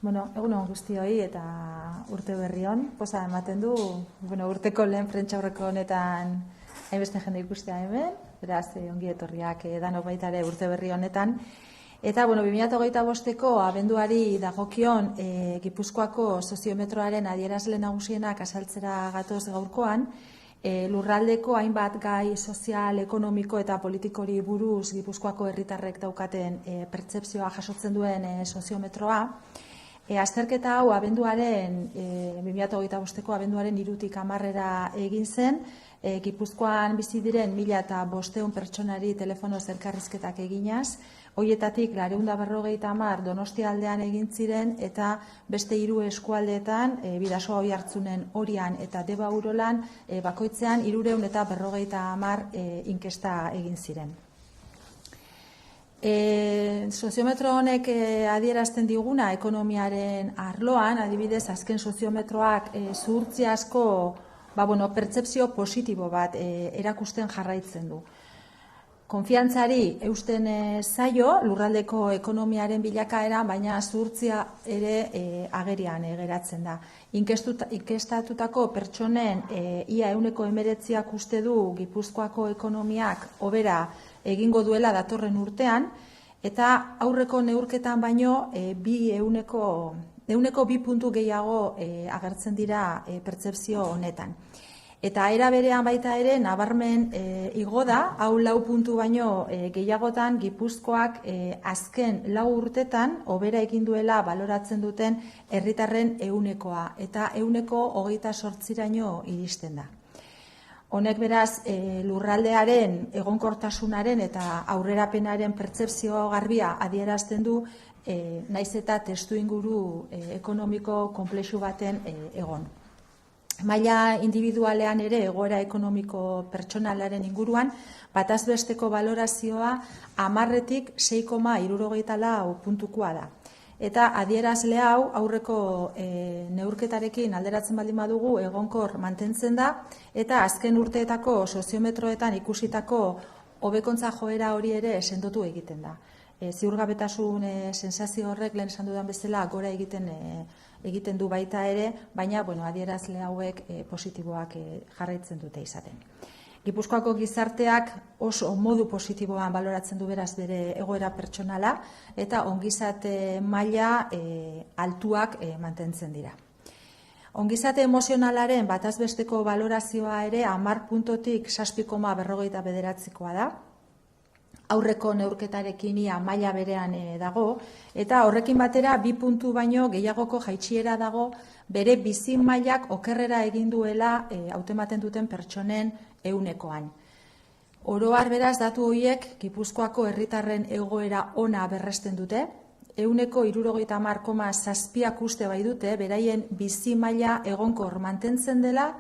Egun on guztioi eta urte berri on. Poza ematen du, urteko lehen prentsaurreko honetan hainbeste jende ikustea hemen, beraz ongi etorriak danok baita ere urte berri honetan. Eta 2025ko abenduari dagokion Gipuzkoako soziometroaren adierazle nagusienak azaltzera gatoz gaurkoan, lurraldeko hainbat gai sozial, ekonomiko eta politikori buruz Gipuzkoako herritarrek daukaten pertzepzioa jasotzen duen soziometroa. Azterketa hau abenduaren 2025ko abenduaren 3tik 10 egin zen, Gipuzkoan bizi diren 1500 pertsonari telefonoz elkarrizketak eginaz, hoietatik 450 Donostia aldean egin ziren eta beste 3 eskualdeetan, Bidasoa Oiartzunen, Orian eta Deba Urolan, bakoitzean 350 inkesta egin ziren. Soziometro honek adierazten diguna ekonomiaren arloan, adibidez azken soziometroak zuhurtziazko pertzepzio positibo bat erakusten jarraitzen du. Konfiantzari eusten zaio lurraldeko ekonomiaren bilakaera, baina zuhurtzia ere agerian geratzen da. Inkestatutako pertsonen ia 19% uste du Gipuzkoako ekonomiak hobera egingo duela datorren urtean, eta aurreko neurketan baino 2 puntu gehiago agertzen dira pertzepzio honetan. Eta era berean baita ere nabarmen igo da, hau 4 puntu baino gehiagotan Gipuzkoak azken 4 urtetan hobera egin duela baloratzen duten herritarren 100%, eta 28%raino iristen da. Honek beraz lurraldearen egonkortasunaren eta aurrerapenaren pertzepzio garbia adierazten du, naiz eta testuinguru ekonomiko konplexu baten egon. Maila individualean ere egoera ekonomiko pertsonalaren inguruan, bataz besteko balorazioa 10tik 6,74 puntukoa da. Eta adierazle hau aurreko neurketarekin alderatzen baldin badugu egonkor mantentzen da, eta azken urteetako soziometroetan ikusitako hobekuntza joera hori ere sendotu egiten da. Ziurgabetasun sensazio horrek lehen esan dudan bezala gora egiten du baita ere, baina adierazle hauek positiboak jarraitzen dute izaten. Gipuzkoako gizarteak oso modu positiboan baloratzen du beraz bere egoera pertsonala eta ongizate maila altuak mantentzen dira. Ongizate emozionalaren bataz besteko balorazioa ere 10 puntotik 6,49koa da. Aurreko neurketarekin ia maila berean dago, eta horrekin batera 2 puntu baino gehiagoko jaitsiera dago bere bizi mailak okerrera egin duela hautematen duten pertsonen 100%. Oro har beraz datu horiek Gipuzkoako herritarren egoera ona berresten dute, 70,7% uste bai dute beraien bizi maila egonkor mantentzen dela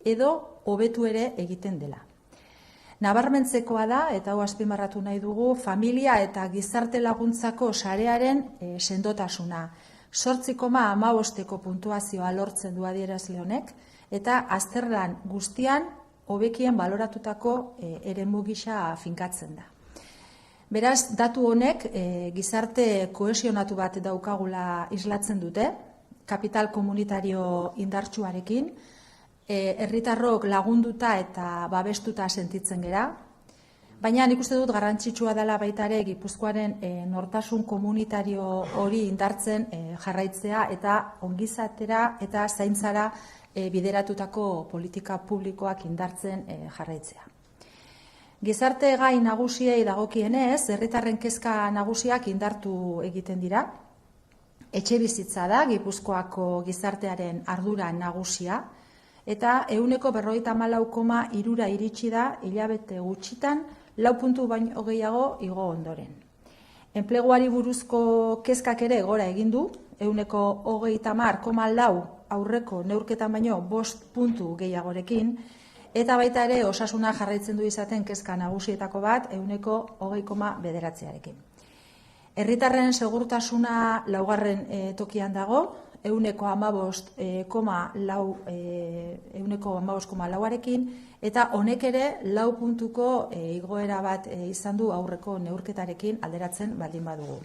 edo hobetu ere egiten dela. Nabarmentzekoa da, eta hau azpimarratu nahi dugu, familia eta gizarte laguntzako sarearen sendotasuna. 8,15ko puntuazioa lortzen du adierazle honek, eta azterlan guztian hobekien baloratutako eremu gisa finkatzen da. Beraz, datu honek gizarte kohesionatu bat daukagula islatzen dute, kapital komunitario indartsuarekin, herritarrok lagunduta eta babestuta sentitzen gera, baina nik uste dut garrantzitsua dela baita ere Gipuzkoaren nortasun komunitario hori indartzen jarraitzea eta ongizatera eta zaintzara bideratutako politika publikoak indartzen jarraitzea. Gizarte gai nagusiei dagokienez, herritarren kezka nagusiak indartu egiten dira. Etxebizitza da Gipuzkoako gizartearen ardura nagusia, eta 54,3 iritsi da hilabete gutxitan 4 puntu baino gehiago igo ondoren. Enpleguari buruzko kezkak ere gora egin du, 30,4 aurreko neurketan baino 5 puntu gehiagorekin, eta baita ere osasuna jarraitzen du izaten kezka nagusietako bat 20,9arekin. Herritarren segurtasuna 4. Tokian dago, 15,4arekin, eta honek ere 4 puntuko igoera bat izan du aurreko neurketarekin alderatzen baldin badugu.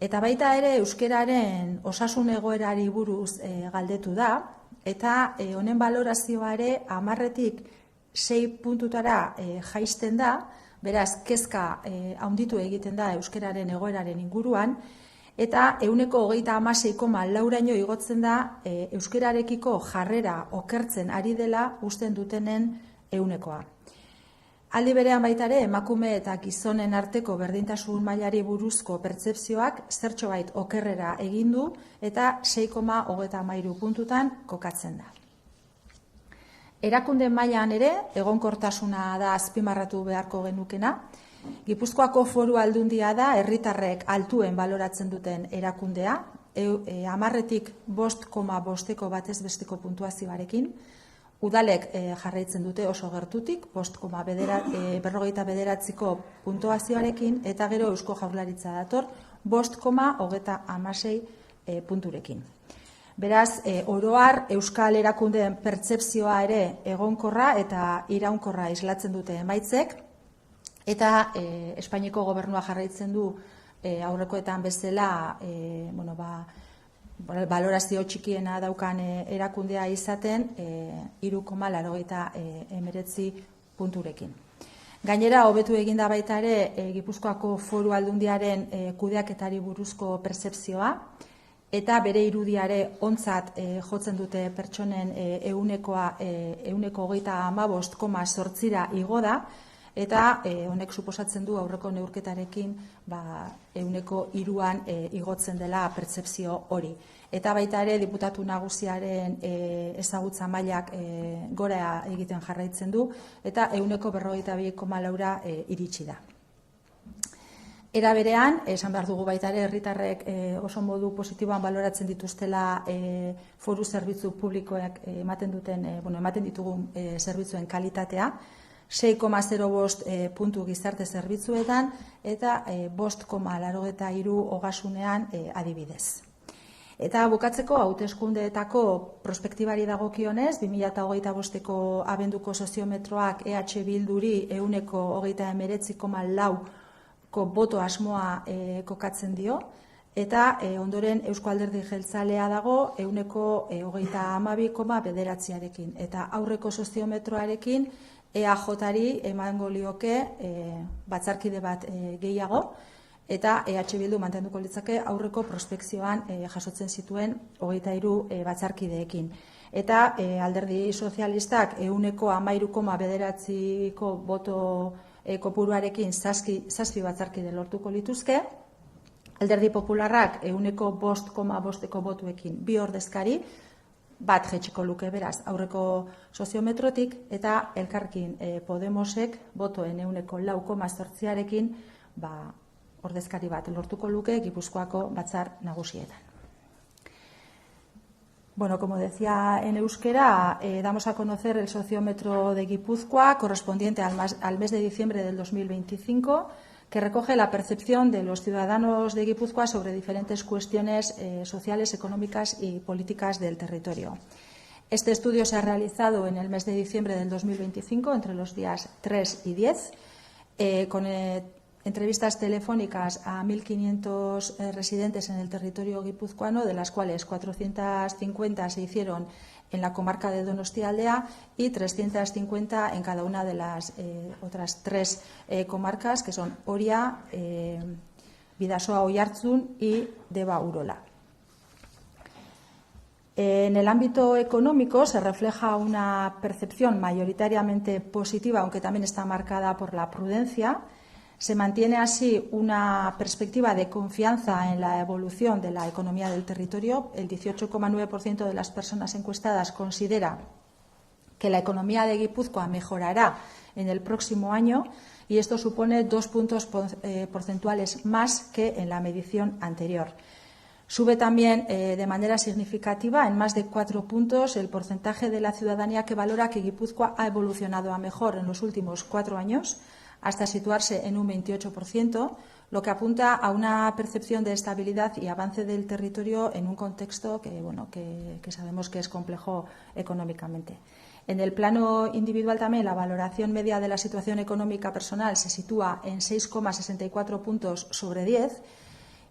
Eta baita ere euskeraren osasun egoerari buruz galdetu da, eta honen balorazioa ere 10-tik 6 puntutara jaisten da, beraz kezka handitu egiten da euskeraren egoeraren inguruan, eta 26,4raino igotzen da euskerarekiko jarrera okertzen ari dela usten dutenen 100%. Aldi berean baita ere, emakume eta gizonen arteko berdintasun mailari buruzko pertzepzioak zertxobait okerrera egin du eta 6,33 puntutan kokatzen da. Erakunde mailan ere, egonkortasuna da azpimarratu beharko genukena. Gipuzkoako Foru Aldundia da herritarrek altuen baloratzen duten erakundea, 10-tik 5,5 batez besteko puntuazioarekin. Udalek jarraitzen dute oso gertutik, 5,49ko puntuazioarekin, eta gero Eusko Jaurlaritza dator 5,36 punturekin. Beraz, oroar euskal erakundeen pertzepzioa ere egonkorra eta iraunkorra islatzen dute emaitzek, eta Espainiako gobernua jarraitzen du aurrekoetan bezala, balorazio txikiena daukan erakundea izaten 3,89 punturekin. Gainera, hobetu eginda baita ere Gipuzkoako Foru Aldundiaren kudeaketari buruzko pertzepzioa, eta bere irudiare ontzat jotzen dute pertsonen 1,35,8 igo da, eta honek suposatzen du aurreko neurketarekin 1,3 igotzen dela pertzepzio hori. Eta baita ere diputatu nagusiaren ezagutza mailak gora egiten jarraitzen du, eta 1,52,4 iritsi da. Era berean, esan behar dugu baita ere herritarrek oso modu positiboan baloratzen dituztela foru zerbitzu publikoak ematen ditugun zerbitzuen kalitatea, 6,05 puntu gizarte zerbitzuetan eta 5,83 ogasunean adibidez. Eta bukatzeko hauteskundeetako prospektibari dagokionez, 2025ko abenduko soziometroak EH Bilduri 29,4ko boto asmoa kokatzen dio, eta ondoren Eusko Alderdi Jeltzalea dago 32,9arekin, eta aurreko soziometroarekin EAJ-ari emango lioke batzarkide bat gehiago, eta EH Bildu mantenduko litzake aurreko prospekzioan jasotzen zituen 23 batzarkideekin. Eta Alderdi Sozialistak 13,9ko boto kopuruarekin 7 batzarkide lortuko lituzke, Alderdi Popularrak 5,5ko botuekin 2 ordezkari, bat jetxiko luke beraz aurreko soziometrotik, eta Elkarrekin Podemosek botoen 4,8arekin ordezkari bat lortuko luke Gipuzkoako batzar nagusietan. Bueno, como decía en euskera, damos a conocer el sociómetro de Guipúzcoa correspondiente al mes de diciembre del 2025, que recoge la percepción de los ciudadanos de Guipúzcoa sobre diferentes cuestiones sociales, económicas y políticas del territorio. Este estudio se ha realizado en el mes de diciembre del 2025, entre los días 3 y 10, con entrevistas telefónicas a 1.500 residentes en el territorio guipuzcoano, de las cuales 450 se hicieron en la comarca de Donostialdea y 350 en cada una de las otras 3 comarcas, que son Oria, Bidasoa Oiartzun y Deba-Urola. En el ámbito económico se refleja una percepción mayoritariamente positiva, aunque también está marcada por la prudencia. Se mantiene así una perspectiva de confianza en la evolución de la economía del territorio. El 18,9% de las personas encuestadas considera que la economía de Guipúzcoa mejorará en el próximo año, y esto supone 2 puntos porcentuales más que en la medición anterior. Sube también de manera significativa, en más de 4 puntos, el porcentaje de la ciudadanía que valora que Guipúzcoa ha evolucionado a mejor en los últimos 4 años, hasta situarse en un 28%, lo que apunta a una percepción de estabilidad y avance del territorio en un contexto que sabemos que es complejo económicamente. En el plano individual también la valoración media de la situación económica personal se sitúa en 6,64 puntos sobre 10,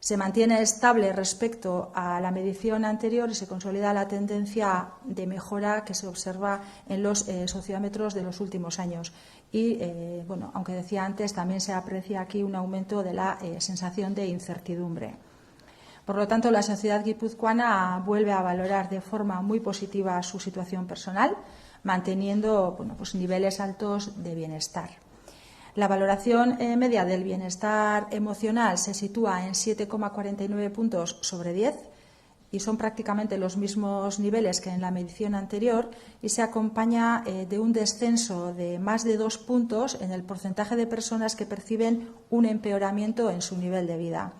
se mantiene estable respecto a la medición anterior y se consolida la tendencia de mejora que se observa en los sociómetros de los últimos años. Y, bueno, aunque decía antes, también se aprecia aquí un aumento de la sensación de incertidumbre. Por lo tanto, la sociedad guipuzcoana vuelve a valorar de forma muy positiva su situación personal, manteniendo, bueno, pues niveles altos de bienestar. La valoración media del bienestar emocional se sitúa en 7,49 puntos sobre 10 y son prácticamente los mismos niveles que en la medición anterior, y se acompaña de un descenso de más de 2 puntos en el porcentaje de personas que perciben un empeoramiento en su nivel de vida.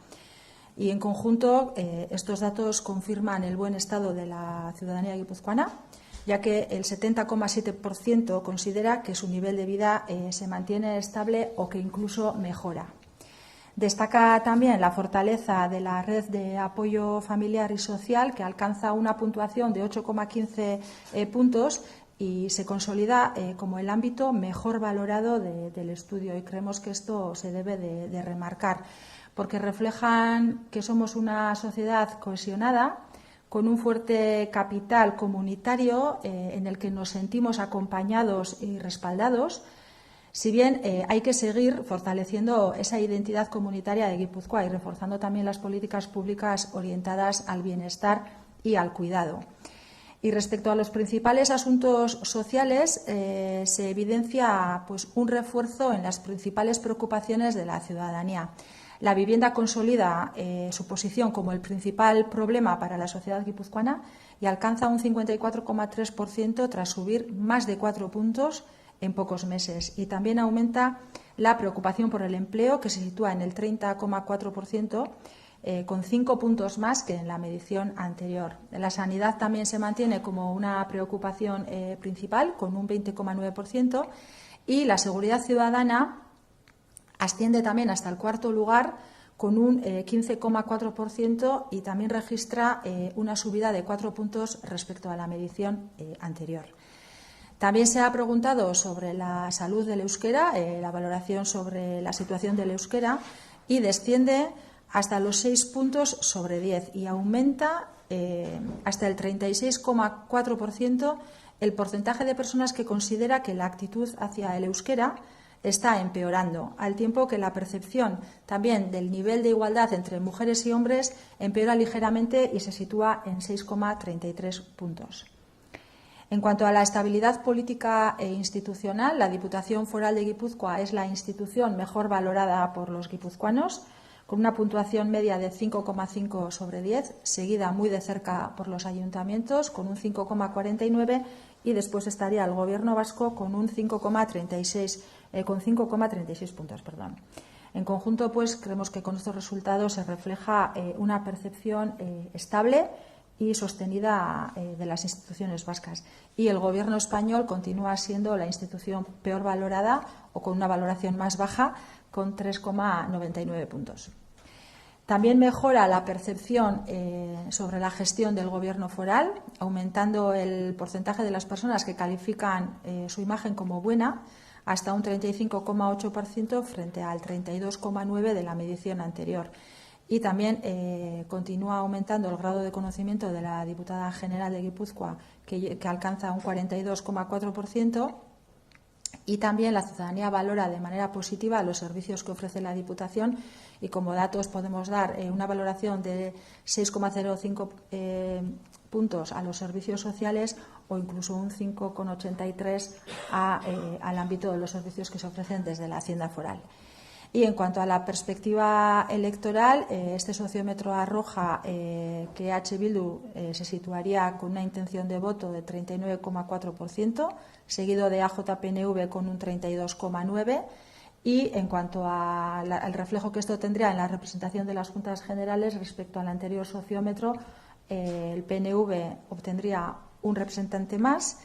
Y en conjunto, estos datos confirman el buen estado de la ciudadanía guipuzcoana, ya que el 70,7% considera que su nivel de vida se mantiene estable o que incluso mejora. Destaca también la fortaleza de la red de apoyo familiar y social, que alcanza una puntuación de 8,15 puntos y se consolida como el ámbito mejor valorado del estudio. Y creemos que esto se debe de remarcar, porque reflejan que somos una sociedad cohesionada, con un fuerte capital comunitario en el que nos sentimos acompañados y respaldados, si bien hay que seguir fortaleciendo esa identidad comunitaria de Guipúzcoa y reforzando también las políticas públicas orientadas al bienestar y al cuidado. Y respecto a los principales asuntos sociales, se evidencia, pues, un refuerzo en las principales preocupaciones de la ciudadanía. La vivienda consolida su posición como el principal problema para la sociedad guipuzcoana y alcanza un 54,3% tras subir más de 4 puntos en pocos meses. Y también aumenta la preocupación por el empleo, que se sitúa en el 30,4%, con 5 puntos más que en la medición anterior. La sanidad también se mantiene como una preocupación principal, con un 20,9%, y la seguridad ciudadana asciende también hasta el cuarto lugar con un 15,4% y también registra una subida de 4 puntos respecto a la medición anterior. También se ha preguntado sobre la salud del euskera, la valoración sobre la situación del euskera, y desciende hasta los 6 puntos sobre 10 y aumenta hasta el 36,4% el porcentaje de personas que considera que la actitud hacia el euskera está empeorando, al tiempo que la percepción también del nivel de igualdad entre mujeres y hombres empeora ligeramente y se sitúa en 6,33 puntos. En cuanto a la estabilidad política e institucional, la Diputación Foral de Guipúzcoa es la institución mejor valorada por los guipuzcoanos, con una puntuación media de 5,5 sobre 10, seguida muy de cerca por los ayuntamientos, con un 5,49, y después estaría el Gobierno vasco con un 5,36 puntos. En conjunto, pues, creemos que con estos resultados se refleja una percepción estable y sostenida de las instituciones vascas. Y el Gobierno español continúa siendo la institución peor valorada o con una valoración más baja, con 3,99 puntos. También mejora la percepción sobre la gestión del Gobierno foral, aumentando el porcentaje de las personas que califican su imagen como buena hasta un 35,8% frente al 32,9% de la medición anterior. Y también continúa aumentando el grado de conocimiento de la diputada general de Guipúzcoa, que alcanza un 42,4%. Y también la ciudadanía valora de manera positiva los servicios que ofrece la Diputación, y como datos podemos dar una valoración de 6,05 puntos a los servicios sociales o incluso un 5,83 al ámbito de los servicios que se ofrecen desde la Hacienda Foral. Y en cuanto a la perspectiva electoral, este sociómetro arroja que H. Bildu se situaría con una intención de voto de 39,4%, seguido de AJ-PNV con un 32,9%. Y en cuanto al reflejo que esto tendría en la representación de las Juntas Generales respecto al anterior sociómetro, el PNV obtendría un representante más.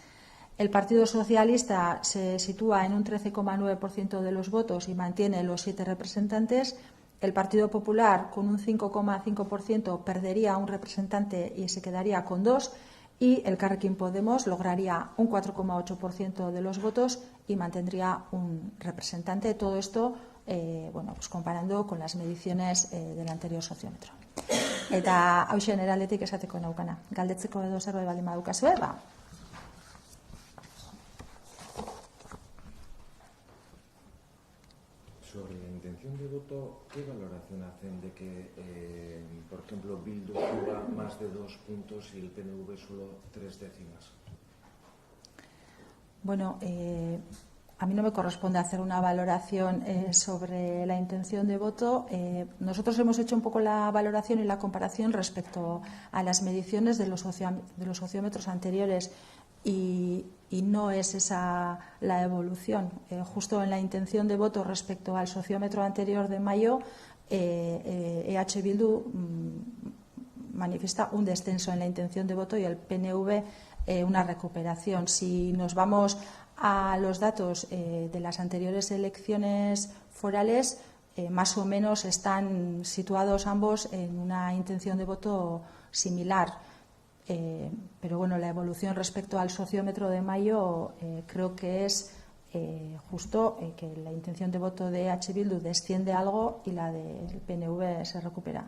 El Partido Socialista se sitúa en un 13,9% de los votos y mantiene los 7 representantes. El Partido Popular, con un 5,5%, perdería un representante y se quedaría con 2. Y el Elkarrekin Podemos lograría un 4,8% de los votos y mantendría un representante. Todo esto comparando con las mediciones del anterior sociómetro. Eta hausen eraldetik esateko naukana. Galdetzeko edo zerbait baldin badukazue, Sobre la intención de voto, ¿qué valoración hacen de que, por ejemplo, Bildu suba más de 2 puntos y el PNV solo 3 décimas? Bueno, a mí no me corresponde hacer una valoración sobre la intención de voto. Nosotros hemos hecho un poco la valoración y la comparación respecto a las mediciones de los sociómetros anteriores y no es esa la evolución. Justo en la intención de voto respecto al sociómetro anterior de mayo, EH Bildu manifiesta un descenso en la intención de voto y el PNV una recuperación. Si nos vamos a los datos de las anteriores elecciones forales, más o menos están situados ambos en una intención de voto similar. Pero bueno, la evolución respecto al sociómetro de mayo creo que es justo que la intención de voto de EH Bildu desciende algo y la del PNV se recupera.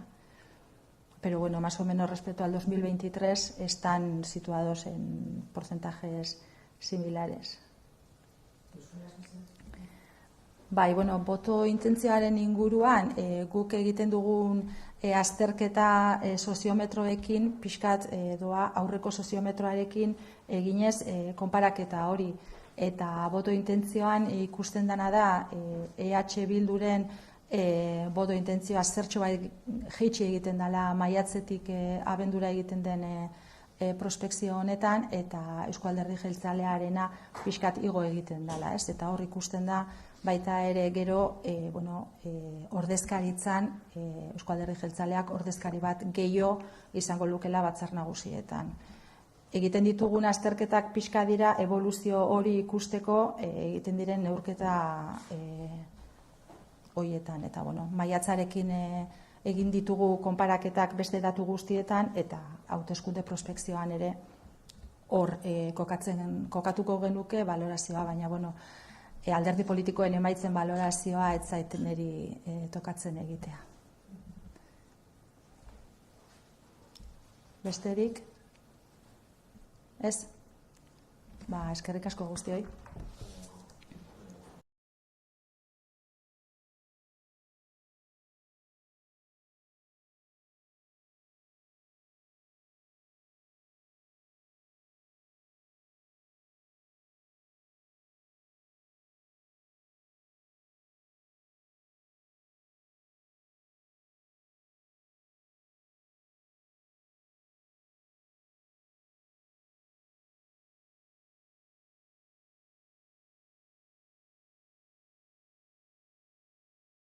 Pero bueno, más o menos respecto al 2023 están situados en porcentajes similares. Bai, bueno, boto intentzioaren inguruan guk egiten dugun azterketa soziometroekin pixkat doa aurreko soziometroarekin eginez konparaketa hori. Eta boto intentzioan ikusten dena da EH Bilduren boto intentzioa zertxo bai jeitsi egiten dela maiatzetik abendura egiten den prospekzio honetan, eta Euzko Alderdi Jeltzalearena pixkat igo egiten dela, ez? Eta hor ikusten da baita ere gero ordezkaritzan Euzko Alderdi Jeltzaleak ordezkari bat gehiago izango lukela batzar nagusietan. Egiten ditugun azterketak pixka dira eboluzio hori ikusteko egiten diren neurketa horietan. Eta maiatzarekin egin ditugu konparaketak beste datu guztietan eta hauteskunde prospekzioan ere hor kokatuko genuke balorazioa, baina alderdi politikoen emaitzen balorazioa ez zait niri tokatzen egitea. Besterik? Ez? Eskerrik asko guztioi.